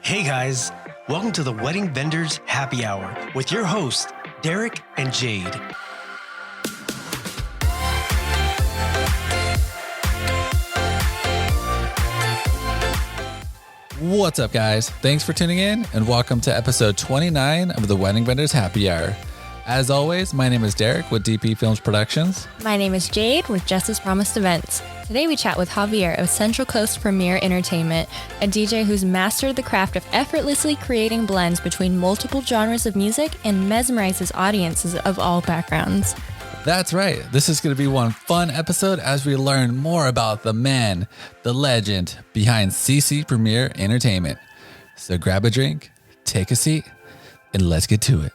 Hey guys, welcome to the Wedding Vendors Happy Hour with your hosts, Derek and Jade. What's up, guys? Thanks for tuning in and welcome to episode 29 of the Wedding Vendors Happy Hour. As always, my name is Derek with DP Films Productions. My name is Jade with Justice Promised Events. Today we chat with Javier of Central Coast Premier Entertainment, a DJ who's mastered the craft of effortlessly creating blends between multiple genres of music and mesmerizes audiences of all backgrounds. That's right. This is going to be one fun episode as we learn more about the man, the legend behind CC Premier Entertainment. So grab a drink, take a seat, and let's get to it.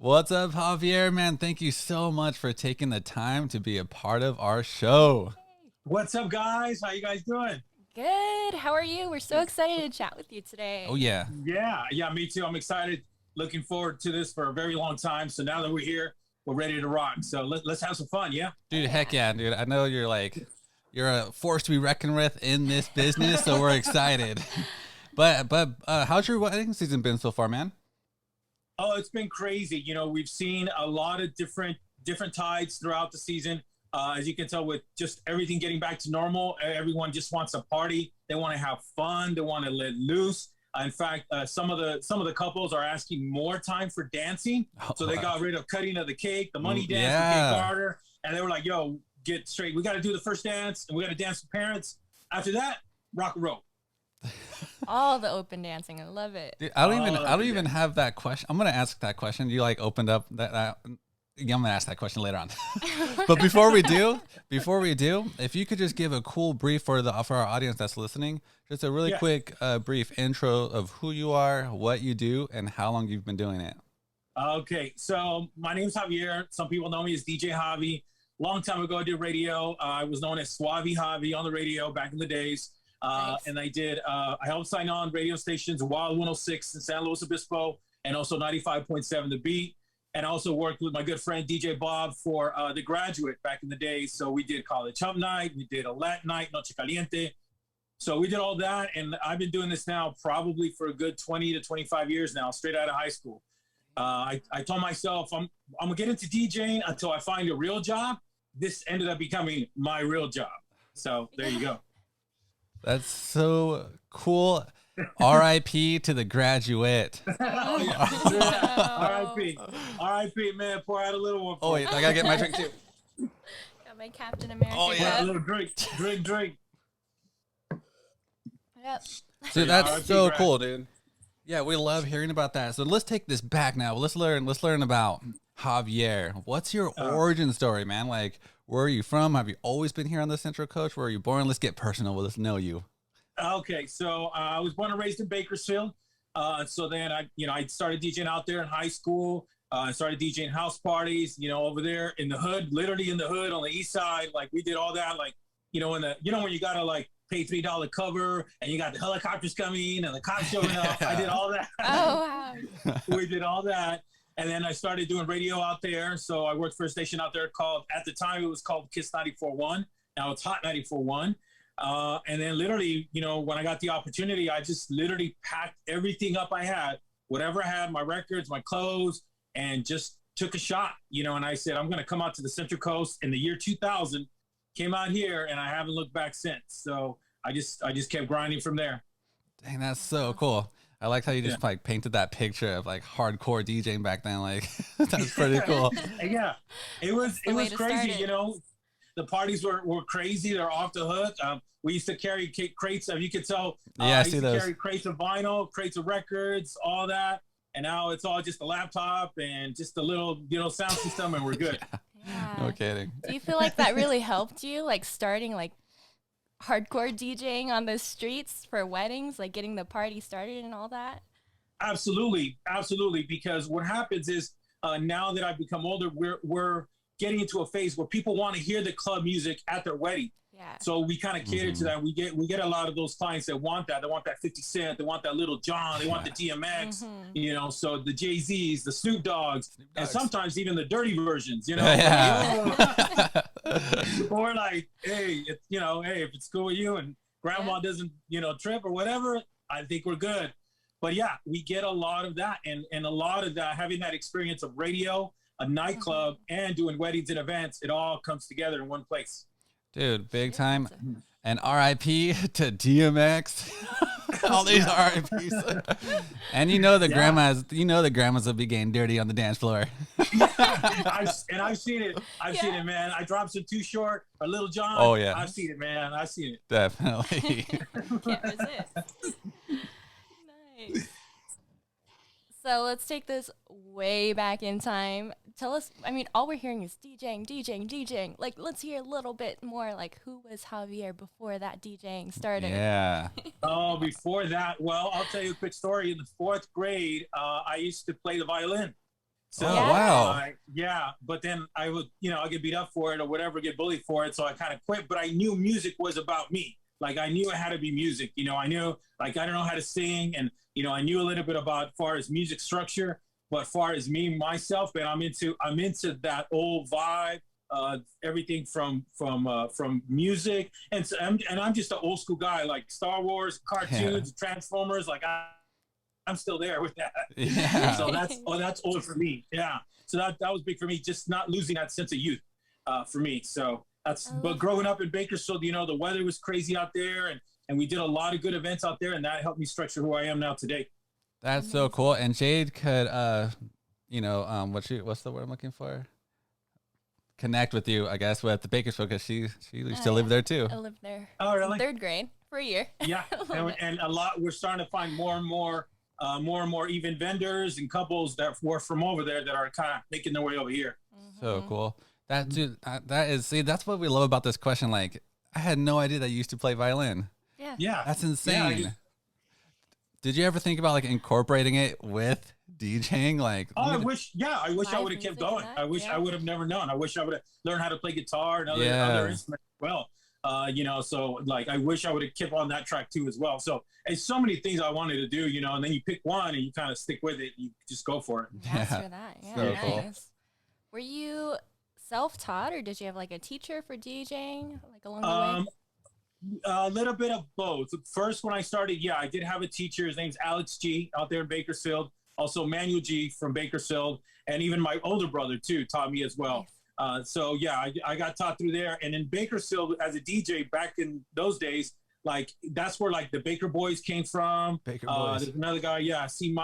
What's up, Javier, man? Thank you so much for taking the time to be a part of our show. What's up, guys? How you guys doing? Good. How are you? We're so excited to chat with you today. Oh, yeah. Yeah, me too. I'm excited. Looking forward to this for a very long time. So now that we're here, we're ready to rock. So let's have some fun, yeah? Dude, heck yeah, dude. I know you're a force to be reckoned with in this business, so we're excited. But how's your wedding season been so far, man? Oh, it's been crazy. You know, we've seen a lot of different tides throughout the season. As you can tell, with just everything getting back to normal, everyone just wants a party. They want to have fun. They want to let loose. In fact, some of the couples are asking more time for dancing. So they got rid of cutting of the cake, the money dance, the cake garter, and they were like, "Yo, get straight. We got to do the first dance, and we got to dance with parents. After that, rock and roll." All the open dancing. I love it. Dude, I don't even have that question. I'm gonna ask that question. You opened up that. Yeah, I'm gonna ask that question later on. But before we do, if you could just give a cool brief for our audience that's listening, just a really quick brief intro of who you are, what you do, and how long you've been doing it. Okay, so my name's Javier. Some people know me as DJ Javi. Long time ago, I did radio. I was known as Suave Javi on the radio back in the days. Nice. And I helped sign on radio stations, Wild 106 in San Luis Obispo, and also 95.7 The Beat. And I also worked with my good friend DJ Bob for The Graduate back in the day. So we did College Hump Night, we did a Latin Night, Noche Caliente. So we did all that, and I've been doing this now probably for a good 20 to 25 years now, straight out of high school. I told myself I'm gonna get into DJing until I find a real job. This ended up becoming my real job. So there you go. That's so cool. R.I.P. to The Graduate. Oh, yeah. R.I.P. Man, pour out a little one. Oh, wait, I gotta get my drink too. Got my Captain America. Oh, yeah. A little drink. Yep. So that's so cool, dude. Yeah, we love hearing about that. So let's take this back now. Let's learn about Javier. What's your origin story, man? Like, where are you from? Have you always been here on the Central Coast? Where are you born? Let's get personal. Let's know you. Okay, so I was born and raised in Bakersfield. So then I started DJing out there in high school. I started DJing house parties, over there in the hood, literally in the hood on the east side. Like we did all that, like, when you gotta like pay $3 cover and you got the helicopters coming and the cops showing up. I did all that. Oh, wow. We did all that. And then I started doing radio out there. So I worked for a station out there at the time it was called Kiss 94.1. Now it's Hot 94.1. And then literally, when I got the opportunity, I just literally packed everything up I had, whatever I had, my records, my clothes, and just took a shot, and I said, I'm going to come out to the Central Coast in the year 2000, came out here, and I haven't looked back since. So I just kept grinding from there. Dang, that's so cool. I like how you just painted that picture of like hardcore DJing back then. Like that's pretty cool. Yeah, it was crazy. The parties were crazy. They're off the hook. We used to carry crates of, you could tell. I see those. Carry crates of vinyl, crates of records, all that. And now it's all just a laptop and just a little, sound system, and we're good. Yeah. No kidding. Do you feel like that really helped you, like starting like hardcore DJing on the streets for weddings, like getting the party started and all that? Absolutely. Because what happens is now that I've become older, we're getting into a phase where people want to hear the club music at their wedding. Yeah. So we kind of cater to that. We get a lot of those clients that want that. They want that 50 Cent. They want that Little John. They want the DMX. You know, so the Jay-Z's, the Snoop Dogs, and sometimes even the dirty versions. You know, or like, hey, if it's cool with you and grandma doesn't, trip or whatever, I think we're good. But yeah, we get a lot of that, and a lot of that, having that experience of radio, a nightclub, and doing weddings and events, it all comes together in one place. Dude, big time. And RIP to DMX. All these RIPs. And the grandmas will be getting dirty on the dance floor. I've seen it. I've seen it, man. I dropped some Too Short or Little John. Oh, yeah. I've seen it, man. I've seen it. Definitely. Can't resist. Nice. So let's take this way back in time. Tell us, all we're hearing is DJing. Like, let's hear a little bit more, like, who was Javier before that DJing started? Yeah. Before that, well, I'll tell you a quick story. In the 4th grade, I used to play the violin. So, wow. But then I would, I get beat up for it or whatever, get bullied for it. So I kind of quit, but I knew music was about me. Like, I knew it had to be music. I knew, like, I don't know how to sing. And, I knew a little bit about far as music structure, but far as me, myself, and I'm into that old vibe, everything from music. And so, I'm just an old school guy, like Star Wars, cartoons, Transformers. Like, I'm still there with that. Yeah. So that's old for me. Yeah. So that was big for me, just not losing that sense of youth for me. So but growing up in Bakersfield, the weather was crazy out there, and we did a lot of good events out there, and that helped me structure who I am now today. That's so cool. And Jade could, what's the word I'm looking for? Connect with you, I guess, with the Bakersfield, because she used to live there too. I lived there. Oh, really? 3rd grade for a year. Yeah, and a lot. We're starting to find more and more even vendors and couples that were from over there that are kind of making their way over here. So cool. That's what we love about this question. Like, I had no idea that you used to play violin. Yeah. That's insane. Did you ever think about like incorporating it with DJing? Like, I wish I would have kept going. I wish I would have never known. I wish I would have learned how to play guitar and other instruments as well. So like, I wish I would have kept on that track too as well. So it's so many things I wanted to do, and then you pick one and you kind of stick with it. You just go for it. Master that. Yeah, so nice. Cool. Were you self-taught, or did you have like a teacher for DJing, like along the way? A little bit of both. First, when I started, I did have a teacher. His name's Alex G out there in Bakersfield. Also Manuel G from Bakersfield, and even my older brother too taught me as well. Nice. I got taught through there. And in Bakersfield, as a DJ back in those days, like, that's where like the Baker Boys came from. Baker Boys. There's another guy, C-,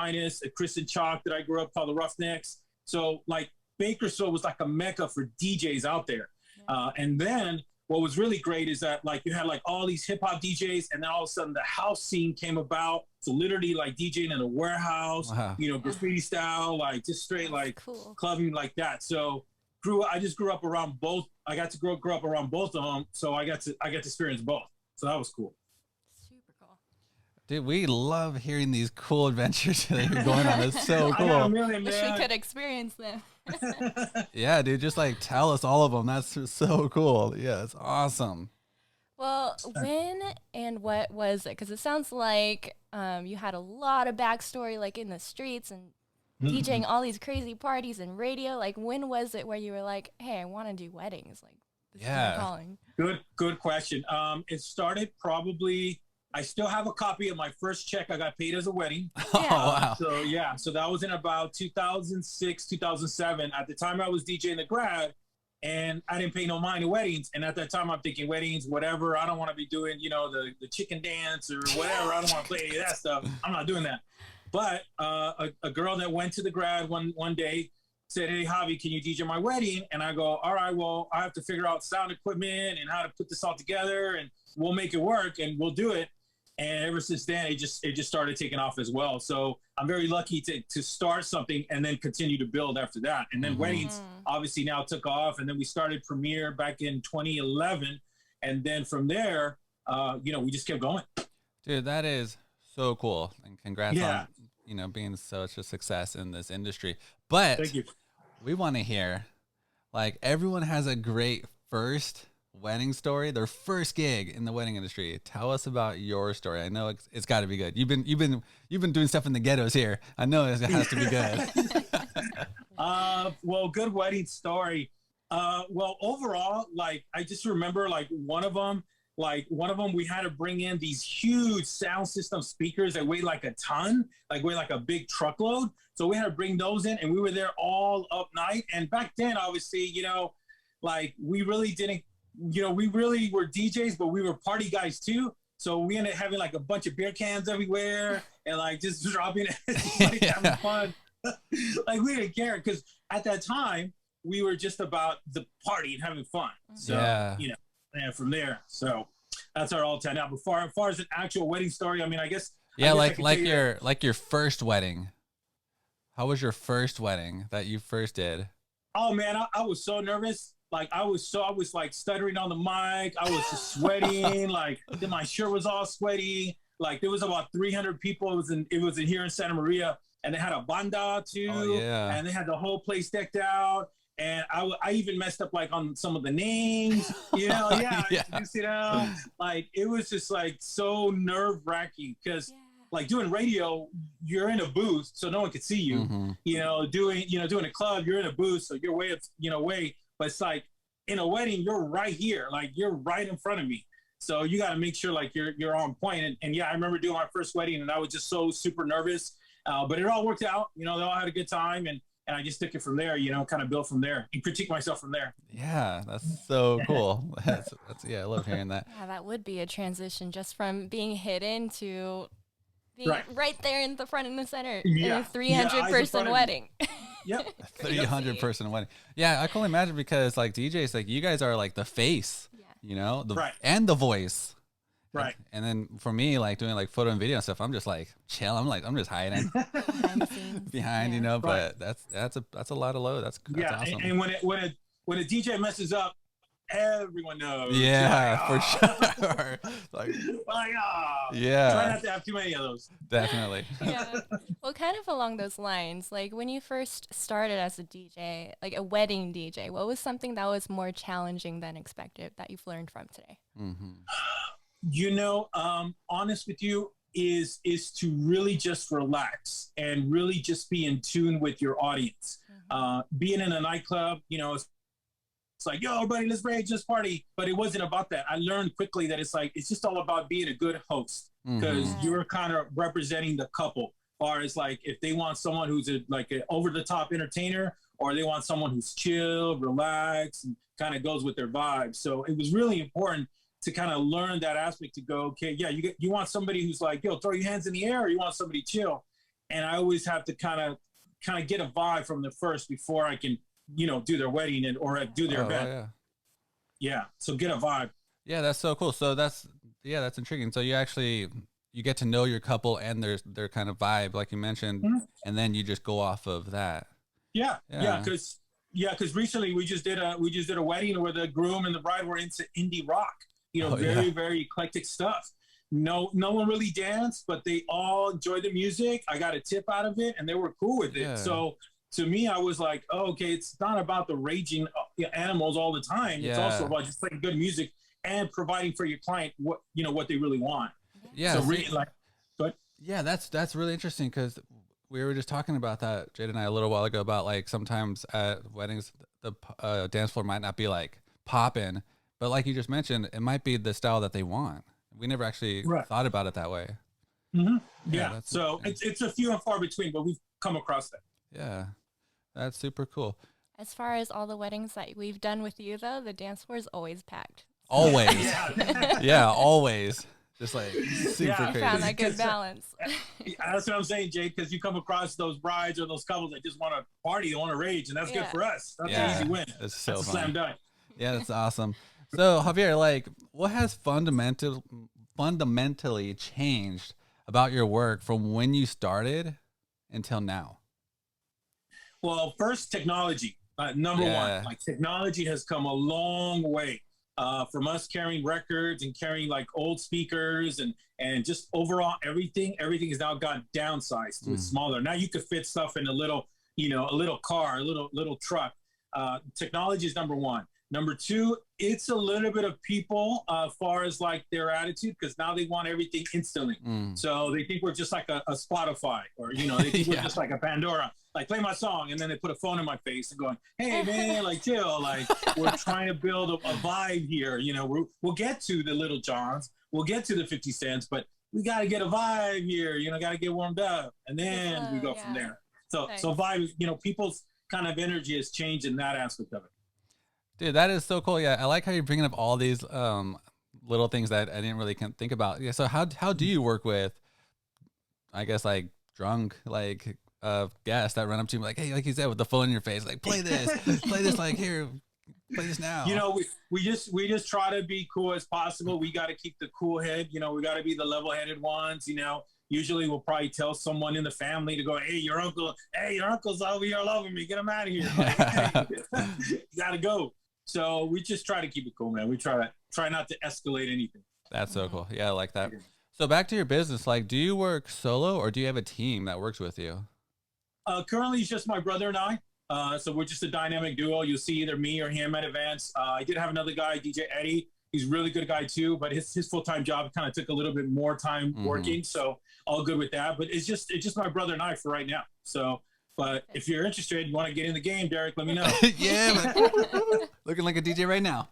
Chris and Chalk that I grew up called the Roughnecks. So like, Bakersfield was like a mecca for DJs out there. And then what was really great is that like you had like all these hip hop DJs, and then all of a sudden the house scene came about. So literally like DJing in a warehouse, graffiti style, like just straight like clubbing like that. So I just grew up around both. I got to grow up around both of them. So I got to experience both. So that was cool. Dude, we love hearing these cool adventures that you're going on. It's so cool. Wish we could experience them. Yeah, dude, just like tell us all of them. That's so cool. Yeah, it's awesome. Well, when and what was it? Because it sounds like you had a lot of backstory, like in the streets and DJing all these crazy parties and radio. Like, when was it where you were like, hey, I want to do weddings? Like, this is my calling. Good question. It started probably... I still have a copy of my first check I got paid as a wedding. Oh, wow. So that was in about 2006, 2007. At the time, I was DJing the grad, and I didn't pay no mind to weddings. And at that time, I'm thinking weddings, whatever. I don't want to be doing, the chicken dance or whatever. I don't want to play any of that stuff. I'm not doing that. But a girl that went to the grad one day said, hey, Javi, can you DJ my wedding? And I go, all right, well, I have to figure out sound equipment and how to put this all together, and we'll make it work and we'll do it. And ever since then, it just started taking off as well. So I'm very lucky to start something and then continue to build after that. And then weddings obviously now took off. And then we started Premiere back in 2011. And then from there, we just kept going. Dude, that is so cool. And congrats on, being such a success in this industry. But thank you. We want to hear, like, everyone has a great first wedding story, their first gig in the wedding industry. Tell us about your story. I know it's got to be good. You've been doing stuff in the ghettos here. I know it has to be good. Well, good wedding story. Well, overall, like I just remember like one of them, we had to bring in these huge sound system speakers that weigh like a ton, like weigh like a big truckload. So we had to bring those in, and we were there all up night. And back then, obviously, like we really didn't, we really were DJs, but we were party guys too. So we ended up having like a bunch of beer cans everywhere and like just dropping it, like having fun. Like we didn't care because at that time we were just about the party and having fun. So, and from there, so that's our all time. Now, as far as an actual wedding story, I mean, I guess. Yeah, like your first wedding. How was your first wedding that you first did? Oh man, I was so nervous. Like I was like stuttering on the mic. I was just sweating. Like my shirt was all sweaty. Like there was about 300 people. It was in here in Santa Maria, and they had a banda too. Oh, yeah. And they had the whole place decked out. And I even messed up like on some of the names, like it was just like so nerve wracking because like doing radio, you're in a booth, so no one could see you. Mm-hmm. Doing a club, you're in a booth, so you're way away. But it's like in a wedding, you're right here, like you're right in front of me. So you got to make sure like you're on point. And yeah, I remember doing my first wedding, and I was just so super nervous, but it all worked out. They all had a good time, and I just took it from there, kind of built from there and critique myself from there. Yeah, that's so cool. That's I love hearing that. Yeah, that would be a transition just from being hidden to being right there in the front and the center in a 300-person wedding. Yep. 300-person wedding. Yeah, I can only imagine because like DJs, like you guys are like the face, and the voice. Right. And then for me, like doing like photo and video and stuff, I'm just like chill. I'm just hiding behind, but that's a lot of load. That's awesome. And when a DJ messes up, everyone knows. Yeah, for sure. Try not to have too many of those. Definitely. Yeah. Well, kind of along those lines, like when you first started as a DJ, like a wedding DJ, what was something that was more challenging than expected that you've learned from today? Mm-hmm. Honest with you is to really just relax and really just be in tune with your audience. Mm-hmm. Being in a nightclub, it's like, yo, everybody, let's rage, let's party. But it wasn't about that. I learned quickly that it's just all about being a good host because you're kind of representing the couple. Or it's like if they want someone who's an over-the-top entertainer, or they want someone who's chill, relaxed, and kind of goes with their vibe. So it was really important to kind of learn that aspect to go, okay, yeah, you want somebody who's like, yo, throw your hands in the air, or you want somebody chill. And I always have to kind of get a vibe from the first before I can, do their wedding or do their event. Yeah. So get a vibe. Yeah, that's so cool. So that's intriguing. So you get to know your couple and their kind of vibe, like you mentioned, and then you just go off of that. Yeah. Because recently we just did a wedding where the groom and the bride were into indie rock. Very eclectic stuff. No one really danced, but they all enjoyed the music. I got a tip out of it, and they were cool with it. So to me, I was like, oh, okay, it's not about the raging animals all the time. It's also about just playing good music and providing for your client what they really want. Yeah. So really, that's really interesting because we were just talking about that, Jade and I, a little while ago about like sometimes at weddings the dance floor might not be like popping. But like you just mentioned, it might be the style that they want. We never actually thought about it that way. Mm-hmm. Yeah. So it's a few and far between, but we've come across that. Yeah. That's super cool. As far as all the weddings that we've done with you, though, the dance floor is always packed. Always. Yeah, always. Just like super crazy. Found that good balance. That's what I'm saying, Jake, because you come across those brides or those couples that just want to party, they want to rage, and that's good for us. That's an easy win. That's a slam dunk. Yeah, that's awesome. So, Javier, like, what has fundamentally changed about your work from when you started until now? Well, first, technology. Number one, like technology has come a long way from us carrying records and carrying like old speakers and just overall everything has now gotten downsized to smaller. Now you could fit stuff in a little car, a little truck. Technology is number one. Number two, it's a little bit of people as far as like their attitude, because now they want everything instantly. So they think we're just like a Spotify, or, you know, they think we're just like a Pandora, like play my song. And then they put a phone in my face and going, hey man, like chill. Like we're trying to build a vibe here. You know, we'll get to the Little Johns, we'll get to the 50 Cents, but we got to get a vibe here, you know, got to get warmed up. And then we go from there. So, nice. so vibe, you know, people's kind of energy has changed in that aspect of it. Dude, that is so cool. Yeah, I like how you're bringing up all these little things that I didn't really think about. Yeah, so how do you work with, I guess, like drunk like guests that run up to you like, hey, like you said, with the phone in your face, like play this, like here, play this now. You know, we just try to be cool as possible. We got to keep the cool head. You know, we got to be the level-headed ones. You know, usually we'll probably tell someone in the family to go, hey, your uncle's over here loving me. Get him out of here. Like, hey, you got to go. So we just try to keep it cool, man. We try not to escalate anything. That's so cool. Yeah, I like that. So back to your business, like, do you work solo or do you have a team that works with you? Currently, it's just my brother and I. So we're just a dynamic duo. You'll see either me or him at events. I did have another guy, DJ Eddie. He's a really good guy too, but his full-time job kind of took a little bit more time working. So all good with that. But it's just my brother and I for right now. So, but if you're interested, you want to get in the game, Derek, let me know. Yeah, looking like a DJ right now.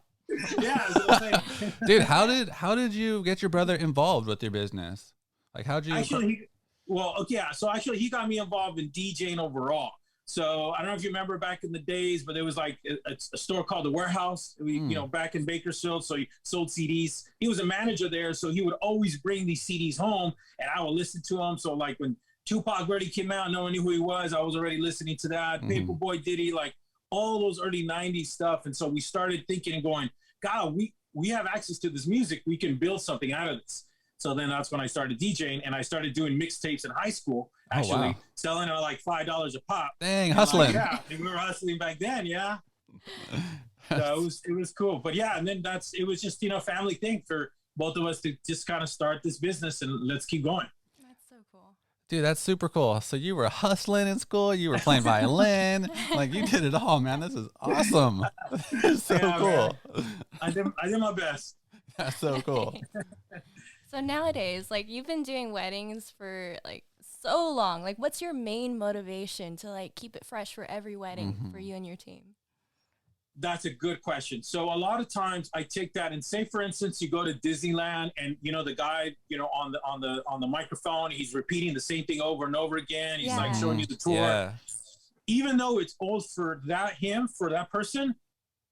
Yeah, that's what I'm saying. Dude, how did you get your brother involved with your business? Like, how'd you? Actually, so actually he got me involved in DJing overall. So I don't know if you remember back in the days, but there was like a store called The Warehouse, you know, back in Bakersfield. So he sold CDs. He was a manager there. So he would always bring these CDs home and I would listen to them. So like when Tupac already came out, no one knew who he was, I was already listening to that. Paperboy Diddy, like all those early 90s stuff. And so we started thinking and going, God, we have access to this music. We can build something out of this. So then that's when I started DJing, and I started doing mixtapes in high school, actually selling at like $5 a pop. Dang, hustling. Like, yeah, we were hustling back then, yeah. So it was cool. But yeah, and then it was just, you know, family thing for both of us to just kind of start this business and let's keep going. That's so cool. Dude, that's super cool. So you were hustling in school, you were playing violin, like you did it all, man. This is awesome. It's so cool. Man. I did my best. That's so cool. So nowadays, like you've been doing weddings for like so long. Like what's your main motivation to like keep it fresh for every wedding for you and your team? That's a good question. So a lot of times I take that and say, for instance, you go to Disneyland and, you know, the guy, you know, on the microphone, he's repeating the same thing over and over again. He's like showing you the tour. Yeah. Even though it's old for that person,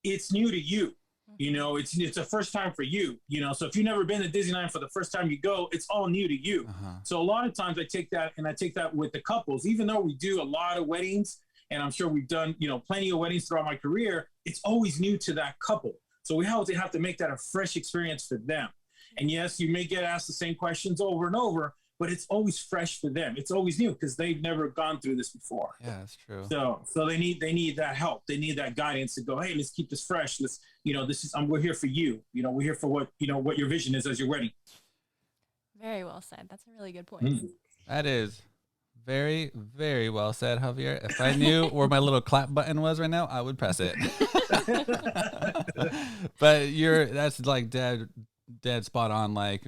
it's new to you. You know, it's a first time for you, you know, so if you've never been to Disneyland for the first time you go, it's all new to you. So a lot of times I take that with the couples, even though we do a lot of weddings and I'm sure we've done, you know, plenty of weddings throughout my career, it's always new to that couple. So we have to make that a fresh experience for them. And yes, you may get asked the same questions over and over, but it's always fresh for them. It's always new because they've never gone through this before. Yeah, that's true. So they need that help. They need that guidance to go, hey, let's keep this fresh. Let's, you know, we're here for you. You know, we're here for what your vision is as your wedding. Very well said. That's a really good point. That is very, very well said, Javier. If I knew where my little clap button was right now, I would press it. But that's like dead spot on. Like,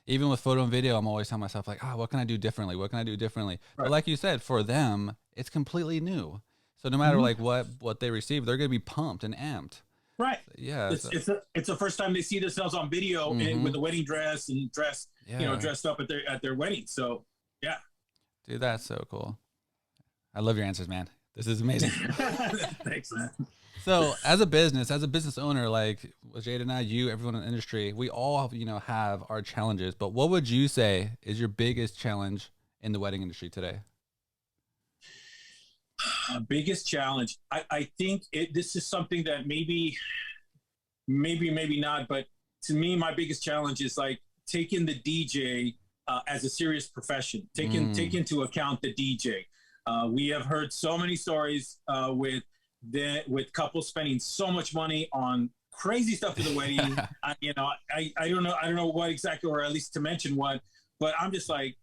even with photo and video, I'm always telling myself like, what can I do differently? What can I do differently? Right. But like you said, for them, it's completely new. So no matter like what they receive, they're going to be pumped and amped. Right. Yeah. It's the first time they see themselves on video with the wedding dress and dressed up at their wedding. So yeah. Dude, that's so cool. I love your answers, man. This is amazing. Thanks, man. So as a business owner, like Jade and I, you, everyone in the industry, we all, you know, have our challenges, but what would you say is your biggest challenge in the wedding industry today? Biggest challenge. I think this is something that maybe not, but to me, my biggest challenge is like taking the DJ as a serious profession, take into account the DJ. We have heard so many stories with couples spending so much money on crazy stuff for the wedding. I don't know what exactly, or at least to mention what, but I'm just like,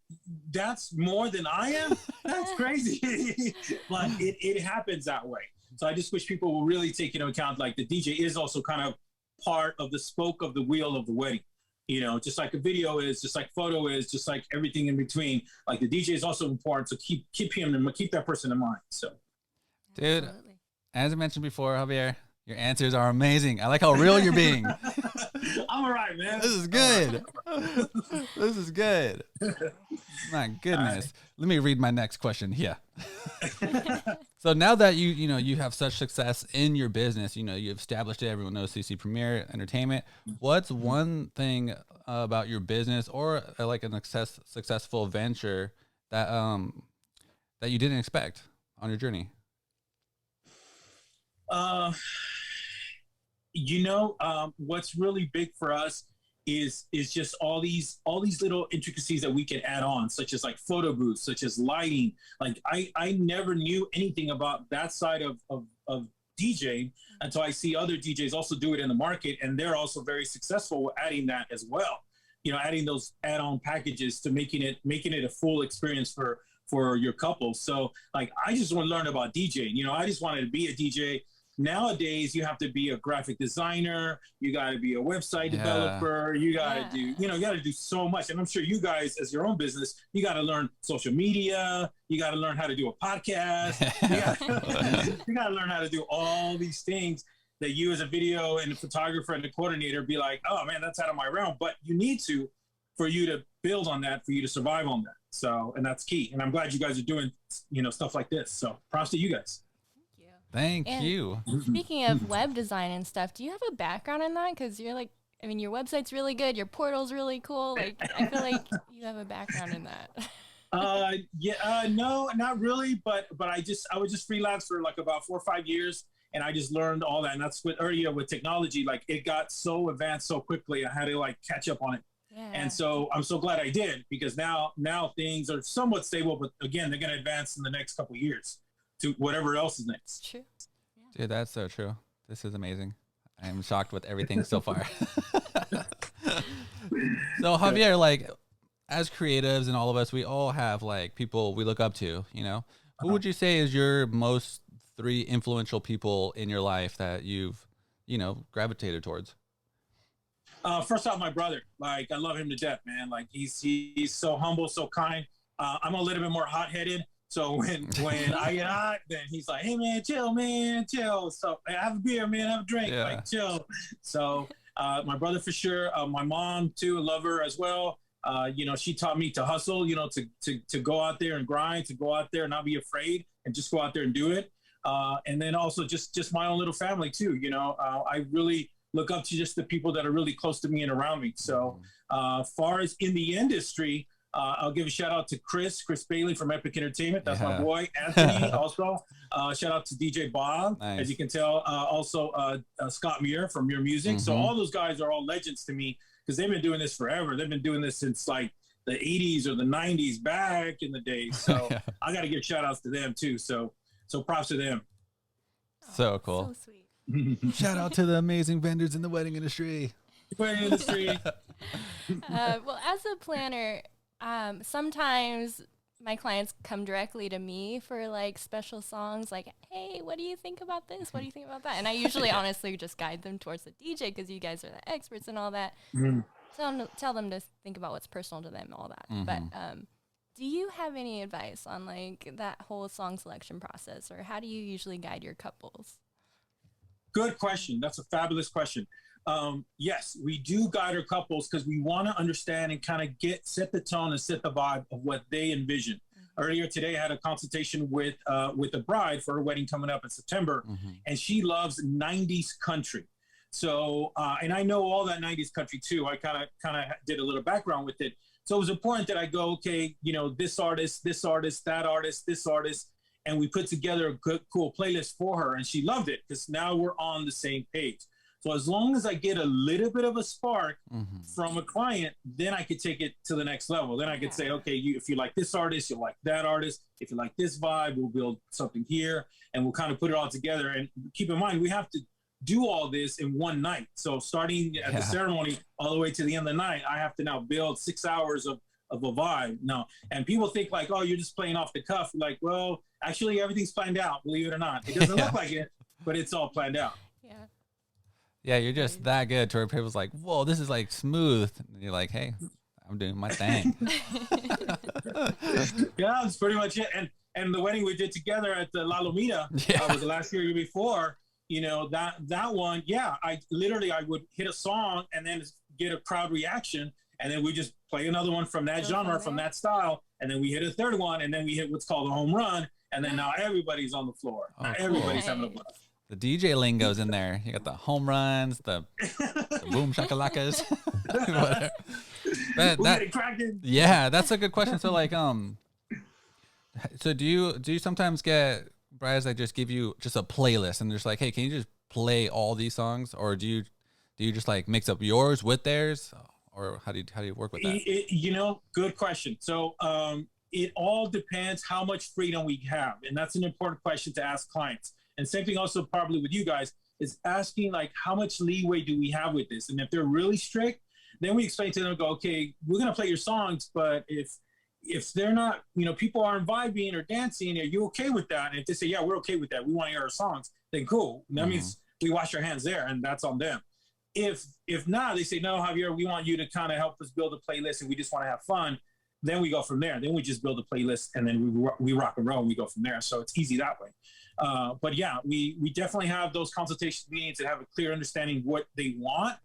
that's more than I am. That's crazy. But it happens that way. So I just wish people will really take into account, like the DJ is also kind of part of the spoke of the wheel of the wedding. Just like a video is, just like photo is, just like everything in between. Like the DJ is also important. So keep that person in mind. So, dude, as I mentioned before, Javier, your answers are amazing. I like how real you're being. I'm all right, man. This is good. This is good. My goodness. Right. Let me read my next question here. So now that you have such success in your business, you've established it, everyone knows CC Premier Entertainment. What's one thing about your business or like a successful venture that that you didn't expect on your journey? What's really big for us is just all these little intricacies that we can add on, such as like photo booths, such as lighting. Like I never knew anything about that side of DJing until I see other DJs also do it in the market, and they're also very successful with adding that as well. Adding those add-on packages to making it a full experience for your couple. So like I just want to learn about DJing. I just wanted to be a DJ. Nowadays, you have to be a graphic designer. You got to be a website developer. You got to do, you got to do so much. And I'm sure you guys, as your own business, you got to learn social media. You got to learn how to do a podcast. You got to learn how to do all these things that you, as a video and a photographer and a coordinator, be like, oh man, that's out of my realm. But you need to, for you to build on that, for you to survive on that. So, and that's key. And I'm glad you guys are doing, stuff like this. So, props to you guys. Thank you. Speaking of web design and stuff, do you have a background in that? Because you're like, your website's really good. Your portal's really cool. Like, I feel like you have a background in that. No, not really. But I was just freelance for like about 4 or 5 years, and I just learned all that. And that's with technology, like it got so advanced so quickly. I had to like catch up on it. Yeah. And so I'm so glad I did, because now things are somewhat stable. But again, they're going to advance in the next couple of years to whatever else is next. True. Dude, that's so true. This is amazing. I am shocked with everything so far. So Javier, like as creatives and all of us, we all have like people we look up to, Who would you say is your most 3 influential people in your life that you've, gravitated towards? First off, my brother. Like I love him to death, man. Like he's so humble, so kind. I'm a little bit more hot-headed. So when I get hot, then he's like, hey, man, chill. So have a beer, man, have a drink, like chill. So my brother for sure. My mom, too, love her as well. She taught me to hustle, to go out there and grind, to go out there and not be afraid and just go out there and do it. And then also just my own little family, too. I really look up to just the people that are really close to me and around me. So far as in the industry, I'll give a shout out to Chris Bailey from Epic Entertainment. That's my boy. Anthony also. Shout out to DJ Bob. Nice. As you can tell, also Scott Muir from Muir Music. So all those guys are all legends to me, because they've been doing this forever. They've been doing this since like the 80s or the 90s back in the day. So I got to give shout outs to them too. So props to them. So cool. So sweet. Shout out to the amazing vendors in the wedding industry. Well, as a planner, sometimes my clients come directly to me for like special songs, like, hey, what do you think about this? What do you think about that? And I usually honestly just guide them towards the DJ, because you guys are the experts and all that. Tell them to think about what's personal to them, all that. But do you have any advice on like that whole song selection process, or how do you usually guide your couples? Good question. That's a fabulous question. Yes, we do guide our couples, because we want to understand and kind of set the tone and set the vibe of what they envision. Earlier today, I had a consultation with a bride for her wedding coming up in September, and she loves 90s country. So, and I know all that 90s country too. I kind of did a little background with it. So it was important that I go, okay, this artist, that artist, this artist, and we put together a good, cool playlist for her, and she loved it, because now we're on the same page. So as long as I get a little bit of a spark from a client, then I could take it to the next level. Then I could say, okay, if you like this artist, you'll like that artist. If you like this vibe, we'll build something here, and we'll kind of put it all together. And keep in mind, we have to do all this in one night. So starting at the ceremony all the way to the end of the night, I have to now build 6 hours of a vibe. No, and people think like, oh, you're just playing off the cuff. Like, well, actually, everything's planned out. Believe it or not, it doesn't look like it, but it's all planned out. Yeah. Yeah, you're just that good to where people's like, whoa, this is like smooth. And you're like, hey, I'm doing my thing. Yeah, that's pretty much it. And the wedding we did together at the La Lomita was the last year before. You know, that one, yeah, I would hit a song and then get a crowd reaction, and then we just play another one from that genre, from that style, and then we hit a third one, and then we hit what's called a home run, and then now everybody's on the floor. Oh, Everybody's cool. having a blast. The DJ lingo's in there. You got the home runs, the boom shakalakas. Yeah, that's a good question. So like, so do you sometimes get brides that just give you just a playlist and they're just like, hey, can you just play all these songs, or do you just like mix up yours with theirs, or how do you work with that? Good question. So it all depends how much freedom we have, and that's an important question to ask clients. And same thing also probably with you guys is asking like, how much leeway do we have with this? And if they're really strict, then we explain to them, go, okay, we're going to play your songs, but if they're not, people aren't vibing or dancing, are you okay with that? And if they say, yeah, we're okay with that, we want to hear our songs, then cool. That means we wash our hands there, and that's on them. If not, they say, no, Javier, we want you to kind of help us build a playlist and we just want to have fun. Then we go from there. Then we just build a playlist, and then we rock and roll, and we go from there. So it's easy that way. But yeah, we definitely have those consultation meetings and have a clear understanding what they want,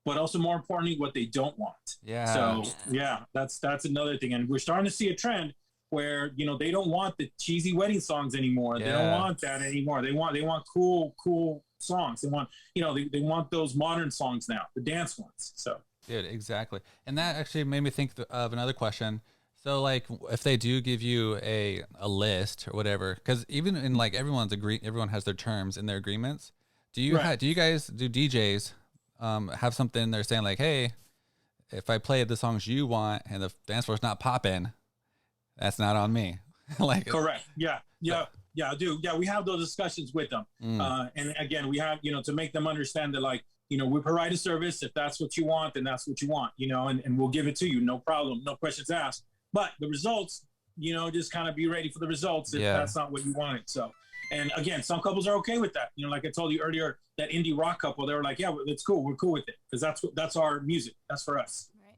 but also more importantly, what they don't want. Yeah. So yeah, that's another thing. And we're starting to see a trend where, they don't want the cheesy wedding songs anymore. Yeah. They don't want that anymore. They want cool songs. They want, they want those modern songs now, the dance ones. So. Dude, exactly. And that actually made me think of another question. So like if they do give you a list or whatever, because even in like everyone has their terms in their agreements. Do you DJs have something they're saying like, hey, if I play the songs you want and the dance floor's not popping, that's not on me. Like correct. Yeah, I do. Yeah, we have those discussions with them. And again, we have, to make them understand that like, we provide a service. If that's what you want, then that's what you want, and we'll give it to you. No problem. No questions asked. But the results, just kind of be ready for the results if that's not what you wanted. So, and again, some couples are okay with that. Like I told you earlier, that indie rock couple, they were like, yeah, it's cool. We're cool with it. Because that's our music. That's for us. Right.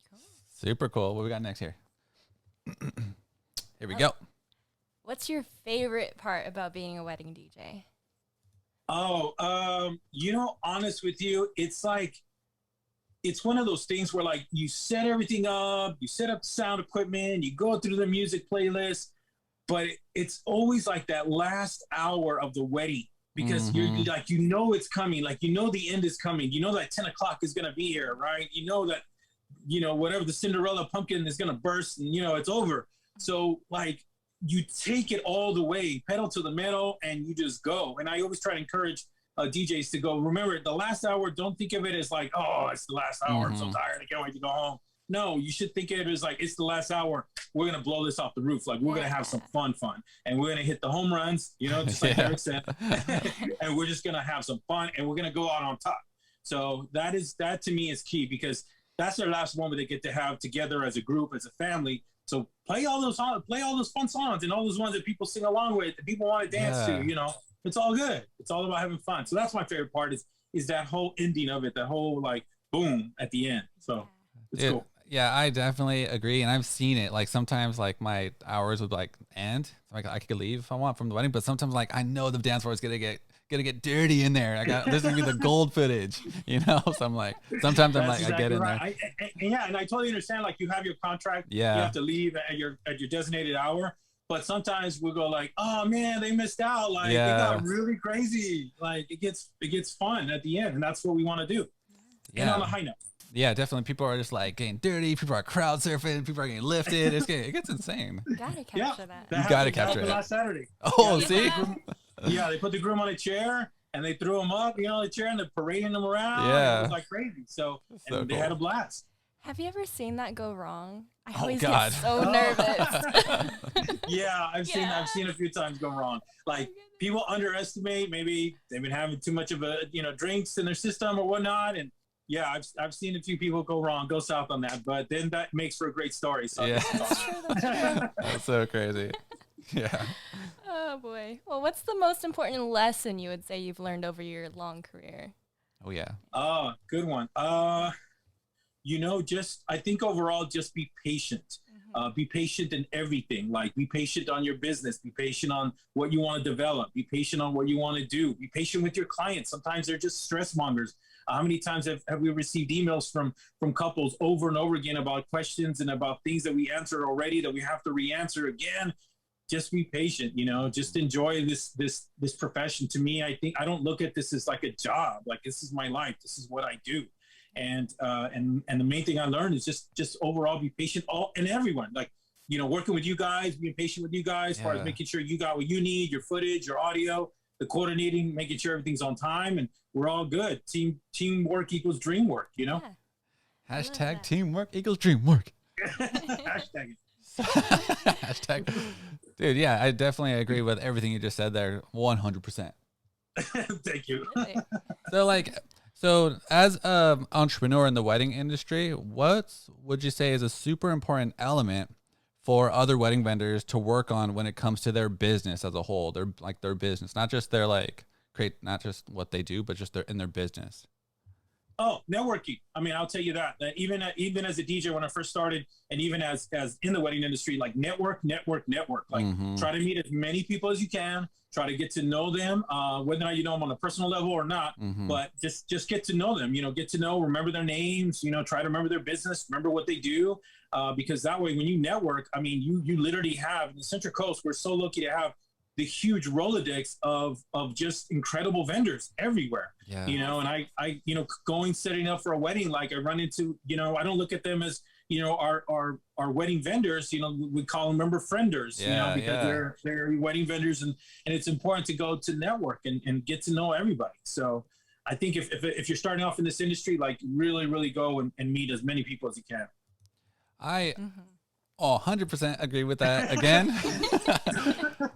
Cool. Super cool. What we got next here? Here we go. What's your favorite part about being a wedding DJ? Oh, honest with you, it's like, it's one of those things where like you set everything up, you set up the sound equipment, you go through the music playlist, but it's always like that last hour of the wedding because you're like, it's coming, like, the end is coming, that 10 o'clock is going to be here, right? That, whatever the Cinderella pumpkin is going to burst and, it's over. So like, you take it all the way, pedal to the metal, and you just go. And I always try to encourage DJs to go, remember, the last hour, don't think of it as like, oh, it's the last hour. I'm so tired. I can't wait to go home. No, you should think of it as like, it's the last hour. We're going to blow this off the roof. Like, we're going to have some fun. And we're going to hit the home runs, just like Eric said. And we're just going to have some fun, and we're going to go out on top. So that to me is key, because that's their last moment they get to have together as a group, as a family. So play all those fun songs and all those ones that people sing along with, that people want to dance to, it's all good. It's all about having fun. So that's my favorite part is that whole ending of it, that whole like boom at the end. So it's cool. Yeah, I definitely agree. And I've seen it. Like sometimes like my hours would like end. Like I could leave if I want from the wedding, but sometimes like I know the dance floor is gonna get dirty in there. This is gonna be the gold footage, So I'm like, sometimes I'm like, exactly, I get in there. And I totally understand. Like you have your contract. Yeah. You have to leave at your designated hour. But sometimes we'll go like, oh man, they missed out. Like it got really crazy. Like it gets fun at the end, and that's what we want to do. Yeah. And on a high note. Yeah, definitely. People are just like getting dirty. People are crowd surfing. People are getting lifted. It gets insane. Gotta capture that. You gotta capture it. Last Saturday. Oh, see? They put the groom on a chair and they threw him up, the chair, and they're parading him around. Yeah, it was like crazy. So cool. They had a blast. Have you ever seen that go wrong? I always God. get so nervous. Yeah, I've seen a few times go wrong. Like people underestimate. Maybe they've been having too much of drinks in their system or whatnot, and Yeah, I've seen a few people go south on that, but then that makes for a great story. So Yeah. That's true. That's true. That's so crazy. Yeah. Oh boy. Well, what's the most important lesson you would say you've learned over your long career? Oh yeah. Oh, good one. Just I think overall, just be patient. Be patient in everything. Like, be patient on your business. Be patient on what you want to develop. Be patient on what you want to do. Be patient with your clients. Sometimes they're just stress mongers. How many times have we received emails from couples over and over again about questions and about things that we answered already that we have to re-answer again? Just be patient. Just enjoy this profession. To me, I think I don't look at this as like a job. Like, this is my life. This is what I do. And the main thing I learned is just overall be patient, all and everyone. Like, working with you guys, being patient with you guys, as far as making sure you got what you need, your footage, your audio, the coordinating, making sure everything's on time, and we're all good. Teamwork equals dream work. Yeah. Hashtag teamwork equals dream work. Hashtag it. Hashtag. Dude, yeah, I definitely agree with everything you just said there, 100%. Thank you. So as an entrepreneur in the wedding industry, what would you say is a super important element for other wedding vendors to work on when it comes to their business as a whole? Their business, not just not just what they do, but just in their business. Oh, networking. I mean, I'll tell you that even as a DJ when I first started, and even as in the wedding industry, like network. Like, try to meet as many people as you can. Try to get to know them, whether or not you know them on a personal level or not. But just get to know them. Get to know, remember their names. Try to remember their business, remember what they do, because that way, when you network, I mean, you literally have in the Central Coast. We're so lucky to have the huge Rolodex of just incredible vendors everywhere. Yeah. And I going setting up for a wedding, like I run into, I don't look at them as, our wedding vendors, we call them member frienders, because they're wedding vendors, and it's important to go to network and get to know everybody. So I think if you're starting off in this industry, like really, really go and meet as many people as you can. I 100% agree with that again.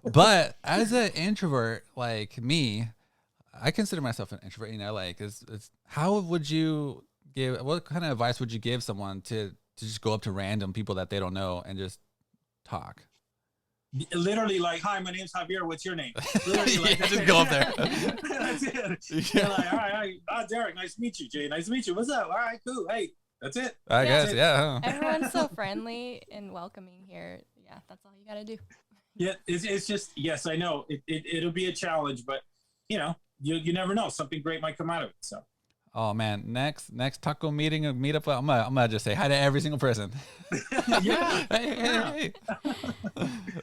But as an introvert like me, I consider myself an introvert, how would you what kind of advice would you give someone to just go up to random people that they don't know and just talk? Literally, like, hi, my name's Javier. What's your name? Literally, like, just go up there. That's it. Yeah. Like, all right. Derek, nice to meet you. Jay, nice to meet you. What's up? All right, cool. Hey, that's it. I guess, yeah. Everyone's so friendly and welcoming here. Yeah, that's all you got to do. Yeah, it's just, yes, I know. It'll be a challenge, but, you never know. Something great might come out of it, so. Oh man, next taco meeting or meetup, I'm gonna just say hi to every single person. Yeah. Hey.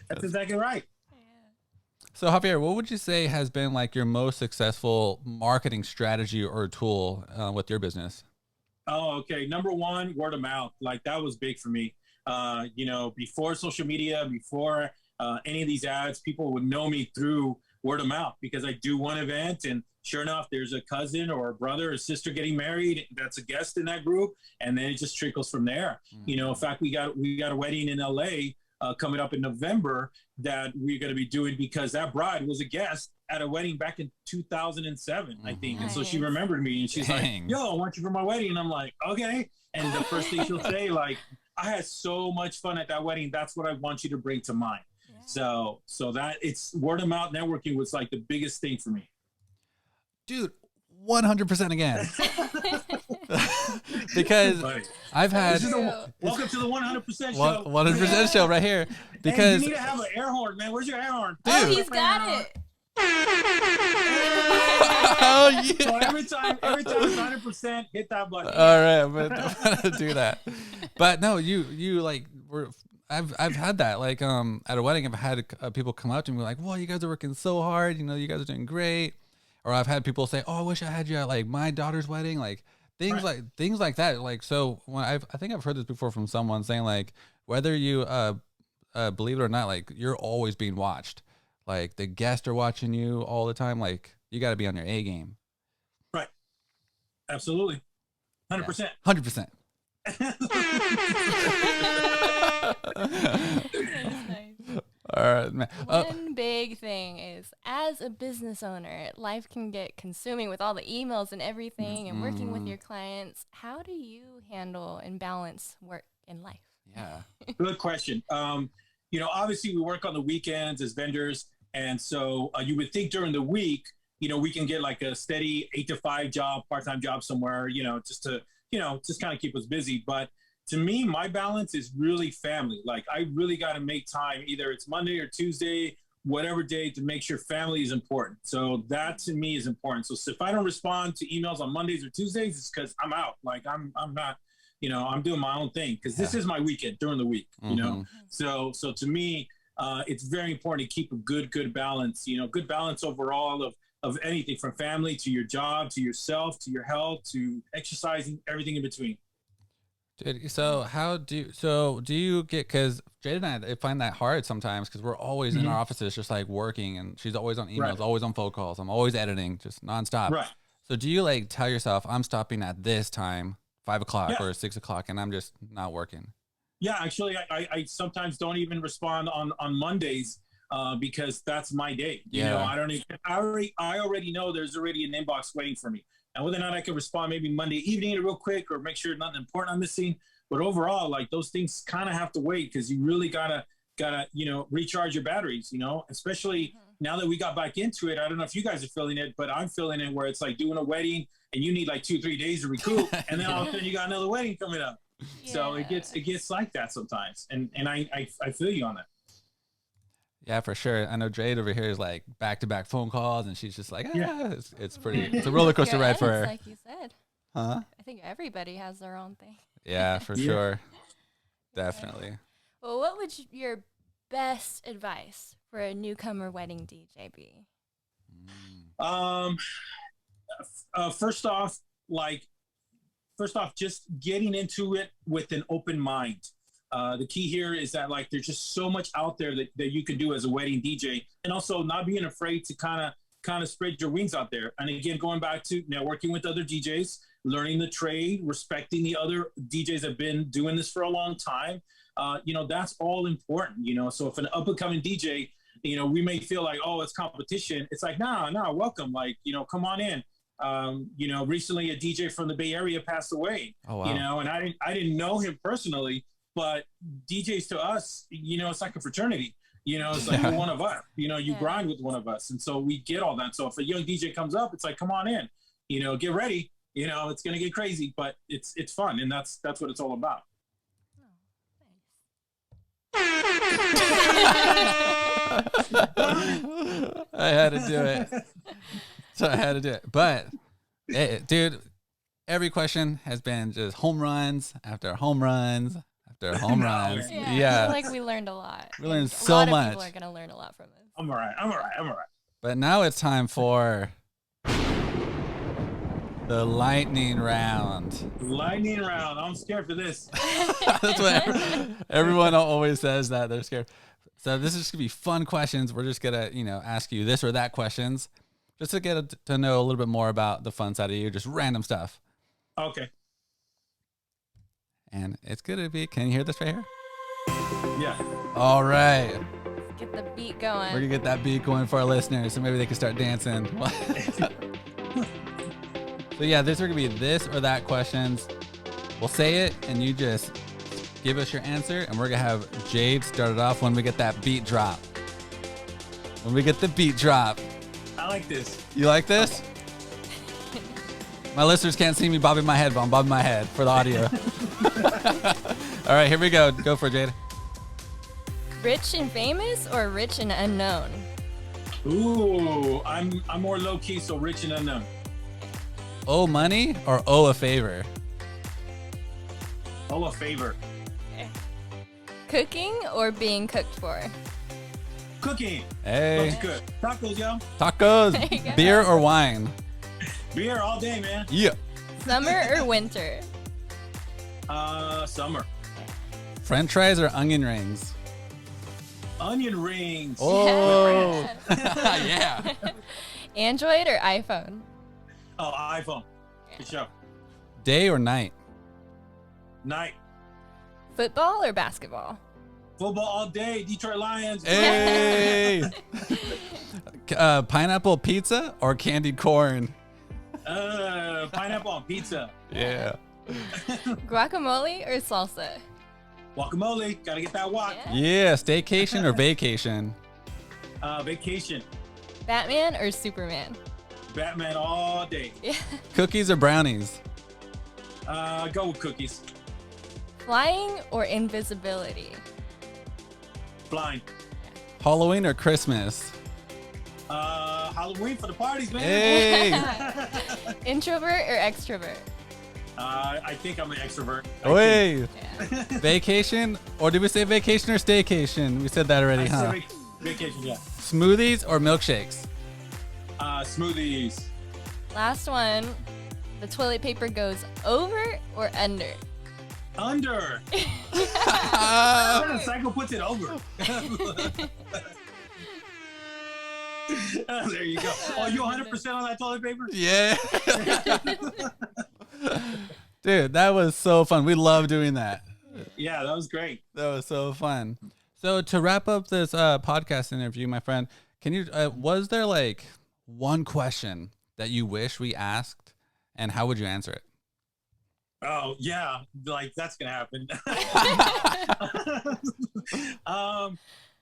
That's exactly right. So Javier, what would you say has been like your most successful marketing strategy or tool with your business? Oh, okay. Number one, word of mouth. Like, that was big for me. Before social media, before any of these ads, people would know me through word of mouth, because I do one event, and sure enough, there's a cousin or a brother or sister getting married that's a guest in that group, and then it just trickles from there. In fact, we got a wedding in LA coming up in November that we're going to be doing, because that bride was a guest at a wedding back in 2007, I think. And so she remembered me, and she's like, yo, I want you for my wedding. And I'm like, okay. And the first thing she'll say, like, I had so much fun at that wedding. That's what I want you to bring to mine. So that it's word of mouth networking was like the biggest thing for me. Dude, 100% again. Because I've had welcome to the 100% show. 100% show right here. Because you need to have an air horn, man. Where's your air horn? Dude. Oh, he's got it. Oh yeah. So every time it's 100%, hit that button. All right, I'm gonna do that. But no, you like I've had that, like, at a wedding, I've had people come up to me like, well, you guys are working so hard, you guys are doing great. Or I've had people say, oh, I wish I had you at like my daughter's wedding, like things like that. Like, so when I think I've heard this before from someone saying, like, whether you believe it or not, like, you're always being watched. Like, the guests are watching you all the time. Like, you got to be on your A game. Right. Absolutely. 100%. 100%. All right, man. One big thing is, as a business owner, life can get consuming with all the emails and everything and working with your clients. How do you handle and balance work and life? Yeah. Good question. Obviously we work on the weekends as vendors. And so you would think during the week, we can get like a steady 8 to 5 job, part-time job somewhere, just to, just kind of keep us busy. But to me, my balance is really family. Like I really got to make time, either it's Monday or Tuesday, whatever day, to make sure family is important. So that to me is important. So if I don't respond to emails on Mondays or Tuesdays, it's because I'm out. Like I'm not, I'm doing my own thing because this is my weekend during the week, So to me, it's very important to keep a good balance, good balance overall of anything from family to your job, to yourself, to your health, to exercising, everything in between. Dude, so do you get, because Jade and I find that hard sometimes because we're always in our offices just like working, and she's always on emails, always on phone calls. I'm always editing, just nonstop. Right. So do you like tell yourself, I'm stopping at this time, 5 o'clock or 6 o'clock, and I'm just not working? Yeah, actually, I sometimes don't even respond on Mondays because that's my day. I already know there's already an inbox waiting for me. And whether or not I can respond maybe Monday evening real quick or make sure nothing important I'm missing. But overall, like those things kind of have to wait because you really gotta recharge your batteries, especially now that we got back into it. I don't know if you guys are feeling it, but I'm feeling it where it's like doing a wedding and you need like 2-3 days to recoup. And then all of a sudden you got another wedding coming up. Yeah. So it gets like that sometimes. And I feel you on that. Yeah, for sure. I know Jade over here is like back-to-back phone calls, and she's just like, it's a roller coaster ride for her. Like you said. Huh? I think everybody has their own thing. Yeah, for sure. Definitely. Well, what would your best advice for a newcomer wedding DJ be? First off, just getting into it with an open mind. The key here is that like there's just so much out there that you can do as a wedding DJ, and also not being afraid to kind of spread your wings out there. And again, going back to networking with other DJs, learning the trade, respecting the other DJs that have been doing this for a long time. That's all important. So if an up and coming DJ, we may feel like, oh, it's competition. It's like, no, welcome. Like, come on in. Recently a DJ from the Bay Area passed away. Oh, wow. And I didn't know him personally. But DJs to us, it's like a fraternity. It's like you're one of us. You grind with one of us, and so we get all that. So if a young DJ comes up, it's like, come on in. Get ready. It's gonna get crazy, but it's fun, and that's what it's all about. I had to do it. So I had to do it. But, hey, dude, every question has been just home runs after home runs. After home runs. Yeah. I feel like we learned a lot. We learned so much. A lot of people are going to learn a lot from this. I'm all right. But now it's time for the lightning round. Lightning round. I'm scared for this. That's what everyone always says, that they're scared. So this is just going to be fun questions. We're just going to, ask you this or that questions just to get to know a little bit more about the fun side of you, just random stuff. Okay. And it's going to be, can you hear this right here? Yeah. All right. Let's get the beat going. We're going to get that beat going for our listeners so maybe they can start dancing. So yeah, these are going to be this or that questions. We'll say it and you just give us your answer, and we're going to have Jade start it off when we get that beat drop. When we get the beat drop. I like this. You like this? My listeners can't see me bobbing my head, but I'm bobbing my head for the audio. All right, here we go. Go for it, Jade. Rich and famous or rich and unknown? Ooh, I'm more low key, so rich and unknown. Owe money or owe a favor? Owe a favor. Okay. Cooking or being cooked for? Cooking. Hey. Love to cook. Tacos, yo. Tacos. Beer or wine? Beer all day, man. Yeah. Summer or winter? Summer. French fries or onion rings? Onion rings. Oh. Yeah. Android or iPhone? Oh, iPhone. Good show. Day or night? Night. Football or basketball? Football all day. Detroit Lions. Hey. Pineapple pizza or candied corn? Pineapple on pizza. Yeah. Guacamole or salsa? Guacamole. Gotta get that wok. Yeah. Staycation or vacation? Vacation. Batman or Superman? Batman all day. Yeah. Cookies or brownies? Go with cookies. Flying or invisibility? Flying. Halloween or Christmas? Halloween for the parties, man. Hey. Introvert or extrovert? I think I'm an extrovert. Hey. Yeah. Vacation, or did we say vacation or staycation? We said that already, huh? Vacation, yeah. Smoothies or milkshakes? Smoothies. Last one. The toilet paper goes over or under? Under. Psycho puts it over. There you go. Oh, you 100% on that toilet paper? Yeah. Dude, that was so fun. We love doing that. Yeah, that was great. That was so fun. So to wrap up this podcast interview, my friend, can you was there like one question that you wish we asked, and how would you answer it? Oh yeah, like that's gonna happen.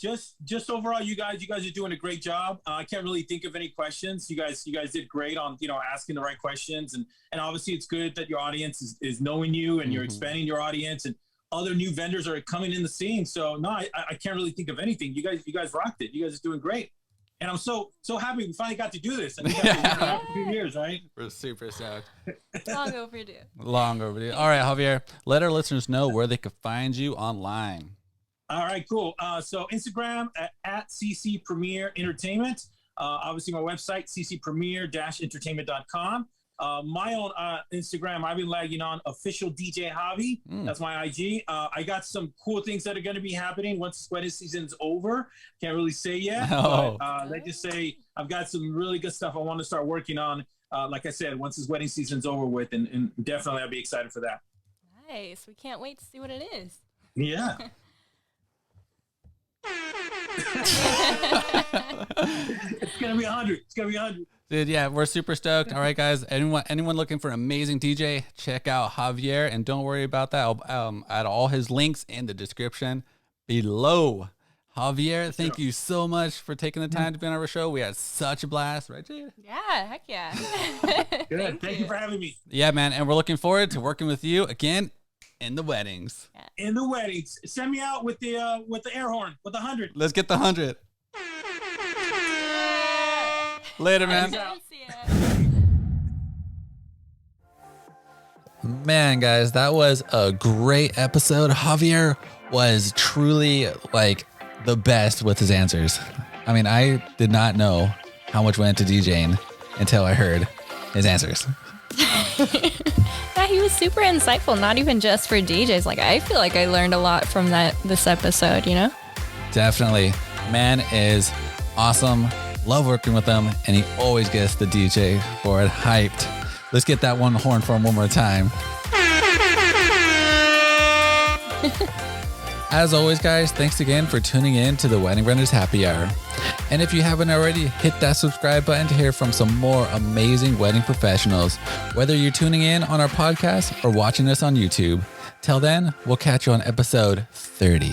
Just overall, you guys are doing a great job. I can't really think of any questions. You guys did great on asking the right questions, and obviously it's good that your audience is knowing you, and you're expanding your audience, and other new vendors are coming in the scene. So no, I can't really think of anything. You guys rocked it. You guys are doing great. And I'm so happy we finally got to do this. And we got to do it after 2 years, right? We're super stoked. Long overdue. Long overdue. All right, Javier, let our listeners know where they can find you online. All right, cool. So Instagram at CC Premier Entertainment. Obviously, my website, ccpremier-entertainment.com. My own Instagram, I've been lagging on official DJ Javi. That's my IG. I got some cool things that are going to be happening once wedding season's over. Can't really say yet. Oh. But let's just say I've got some really good stuff I want to start working on. Like I said, once this wedding season's over with, and definitely I'll be excited for that. Nice. We can't wait to see what it is. Yeah. It's gonna be 100. It's gonna be 100. Dude, yeah, we're super stoked. All right, guys. Anyone looking for an amazing DJ, check out Javier, and don't worry about that. I'll add all his links in the description below. Javier, thank you so much for taking the time to be on our show. We had such a blast, right, Jade? Yeah, heck yeah. Good. Thank you for having me. Yeah, man, and we're looking forward to working with you again in the weddings. Yeah. In the weddings, send me out with the air horn with 100. Let's get the 100. Later, man. See ya. Man, guys, that was a great episode. Javier was truly like the best with his answers. I mean, I did not know how much went into DJing until I heard his answers. Yeah, he was super insightful, not even just for DJs. Like, I feel like I learned a lot from this episode, you know? Definitely. Man is awesome. Love working with him, and he always gets the DJ for it hyped. Let's get that one horn for him one more time. As always, guys, thanks again for tuning in to the Wedding Vendors Happy Hour. And if you haven't already, hit that subscribe button to hear from some more amazing wedding professionals, whether you're tuning in on our podcast or watching us on YouTube. Till then, we'll catch you on episode 30.